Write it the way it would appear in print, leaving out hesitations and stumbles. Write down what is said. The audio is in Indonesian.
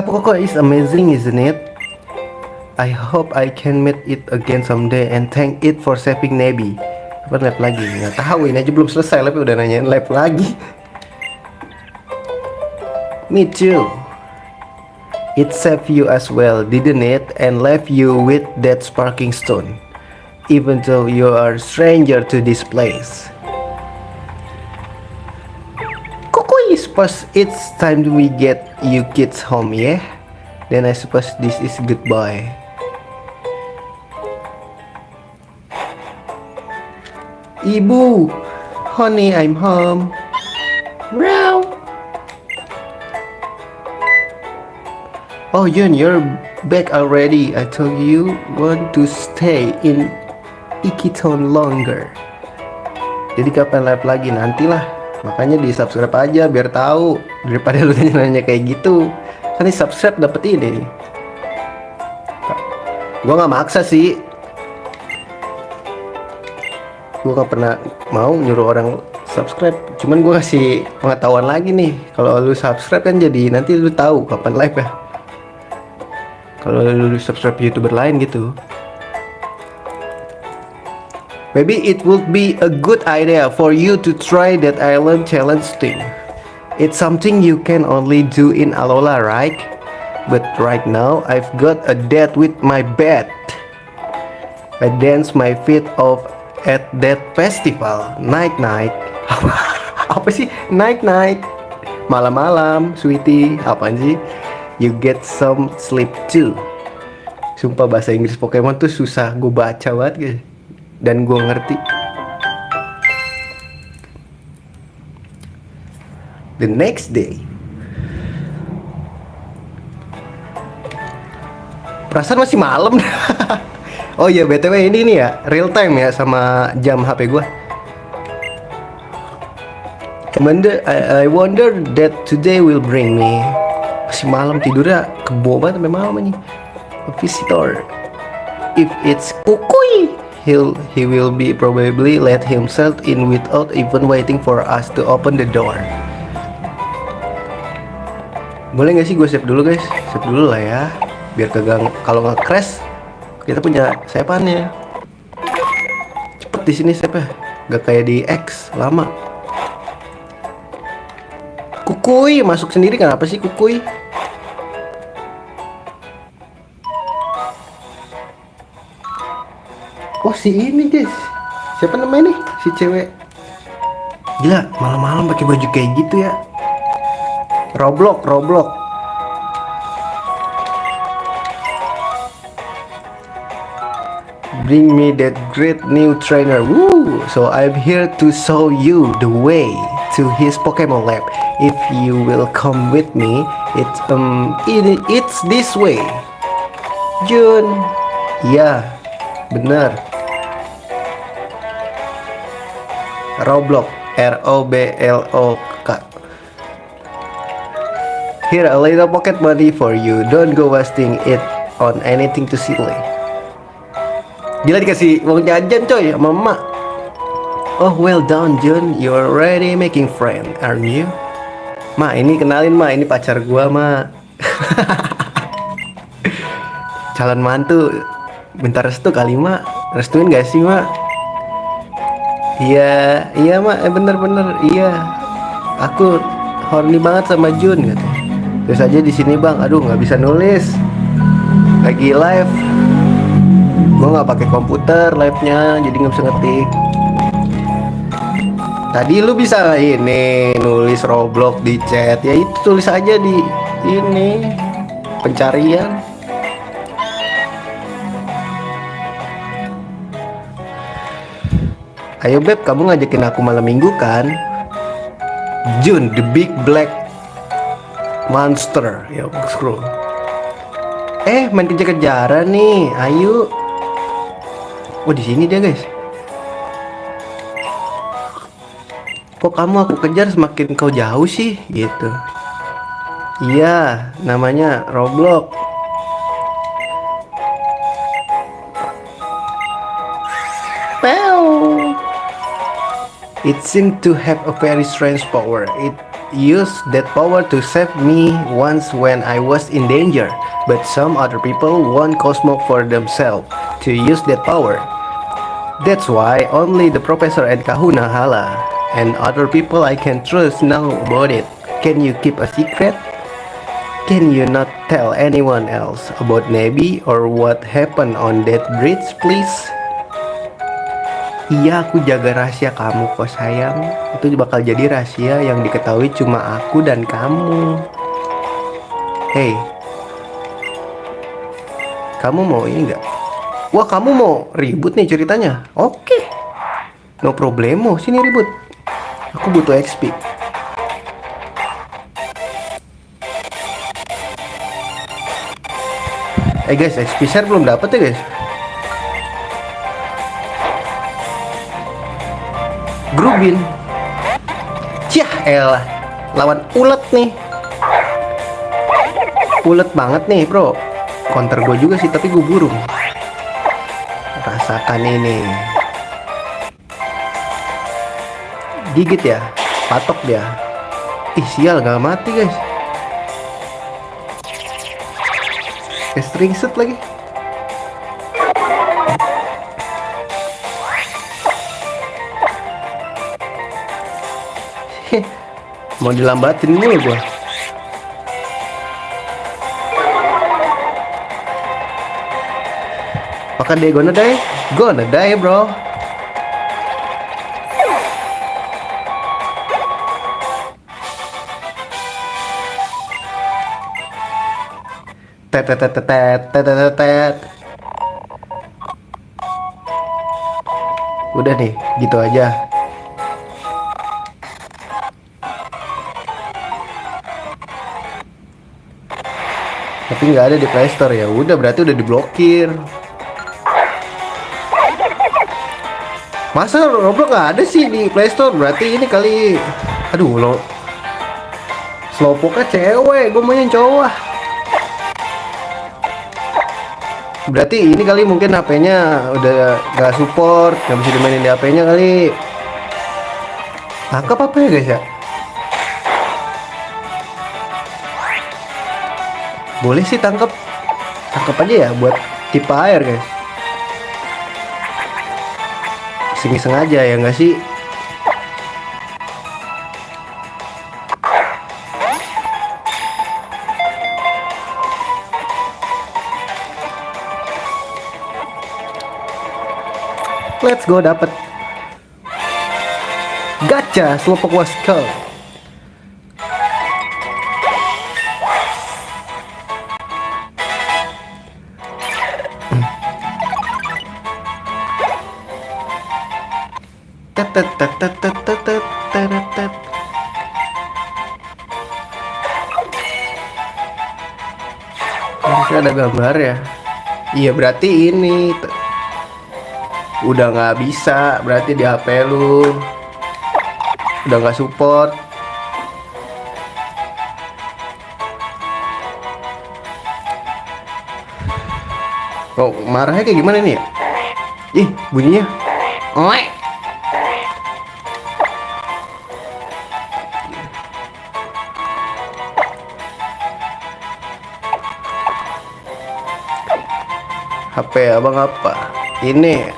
Tapu Koko is amazing, isn't it? I hope I can meet it again someday and thank it for saving Nabi. Apa lab lagi? Nggak tahu, ini aja belum selesai lab udah nanyain lab lagi. Me too. It saved you as well, didn't it? And left you with that sparking stone. Even though you are stranger to this place. Koko, I suppose it's time we get you kids home, yeah? Then I suppose this is goodbye. Ibu, honey, I'm home. Meow. Oh, Yun, you're back already. I thought you want to stay in Ikiton longer. Jadi kapan live lagi? Nantilah. Makanya di subscribe aja biar tahu, daripada lu nanya kayak gitu. Kan di subscribe dapet ini. Gua nggak maksa sih. Gue gak pernah mau nyuruh orang subscribe, cuman gue kasih pengetahuan lagi nih. Kalau lu subscribe kan jadi nanti lu tahu kapan live ya. Kalau lu subscribe YouTuber lain gitu. Maybe it would be a good idea for you to try that island challenge thing. It's something you can only do in Alola, right? But right now I've got a date with my bed. I dance my feet off at that festival. Night. Apa sih night? Malam, sweetie. Apaan sih? You get some sleep too. Sumpah bahasa Inggris Pokemon tuh susah gue baca banget guys. Dan gue ngerti. The next day. Perasaan masih malam. Oh iya, BTW ini nih ya, real time ya sama jam HP gua. I wonder that today will bring me. Masih malam, tidurnya kebo banget sampai malam ini. A visitor. If it's Kukui, he will be probably let himself in without even waiting for us to open the door. Boleh nggak sih gue save dulu guys? Save dulu lah ya, biar kagak kalau nge-crash kita punya saveannya. Cepet di sini save-nya, gak kayak di X lama. Kukui masuk sendiri, kenapa sih Kukui? Oh si ini guys, siapa namanya nih si cewek? Gila malam-malam pakai baju kayak gitu ya. Roblox. Bring me that great new trainer. Woo! So I'm here to show you the way to his Pokemon lab. If you will come with me, it's this way. Jun. Ya, bener. Roblox, ROBLOK. Here a little pocket money for you. Don't go wasting it on anything too silly. Gila dikasih uang jajan coy sama emak. Oh well done Jun, you're already making friend, aren't you? Ma, ini kenalin ma, ini pacar gua ma. Calon mantu, minta restu kali ma. Restuin gak sih ma? Iya ma, bener, iya. Aku horny banget sama Jun gitu. Terus aja di sini bang, aduh nggak bisa nulis. Lagi live. Gue nggak pakai komputer live-nya, jadi nggak bisa ngetik. Tadi lu bisa ini nulis Roblox di chat, ya itu tulis aja di ini pencarian. Ayo beb, kamu ngajakin aku malam minggu kan? Jun, the big black monster. Ya scroll. Main kejar-kejaran nih, ayo. Oh di sini dia guys. Kok kamu aku kejar semakin kau jauh sih gitu. Iya, namanya Roblox. Wow. It seemed to have a very strange power. It used that power to save me once when I was in danger, but some other people want Cosmo for themselves to use that power. That's why only the professor and Kahuna Hala and other people I can trust know about it. Can you keep a secret? Can you not tell anyone else about Nebi or what happened on that bridge, please? Iya, aku jaga rahasia kamu kok sayang. Itu bakal jadi rahasia yang diketahui cuma aku dan kamu. Hey, kamu mau ini nggak? Wah, kamu mau ribut nih ceritanya? Oke, no problemo, sini ribut. Aku butuh XP. Guys, XP share belum dapet ya guys. Grubin. Ciah elah, lawan ulet nih. Ulet banget nih bro. Counter gue juga sih, tapi gue burung. Rasakan ini. Gigit ya, patok dia. Ih sial, gak mati guys. String set lagi. Mau dilambatin mulu gua. Maka dia gonna die bro. Tet. Udah nih, gitu aja. Tapi nggak ada di Play Store ya. Udah berarti udah diblokir. Masa Roblox nggak ada sih di Play Store? Berarti ini kali. Aduh lo. Slowpoke cewek, gue maunya cowok. Berarti ini kali mungkin HP-nya udah gak support, gak bisa dimainin di HP-nya kali. Tangkap apa ya guys ya? Boleh sih tangkap aja ya buat tipe air guys. Iseng-iseng aja ya nggak sih? Let's go, dapet gacha Slowpoke Waskol. Harusnya ada gambar ya. Iya berarti ini udah nggak bisa, berarti di HP lu udah nggak support. Oh marahnya kayak gimana nih ya? Ih bunyinya oek. HP abang apa? Ini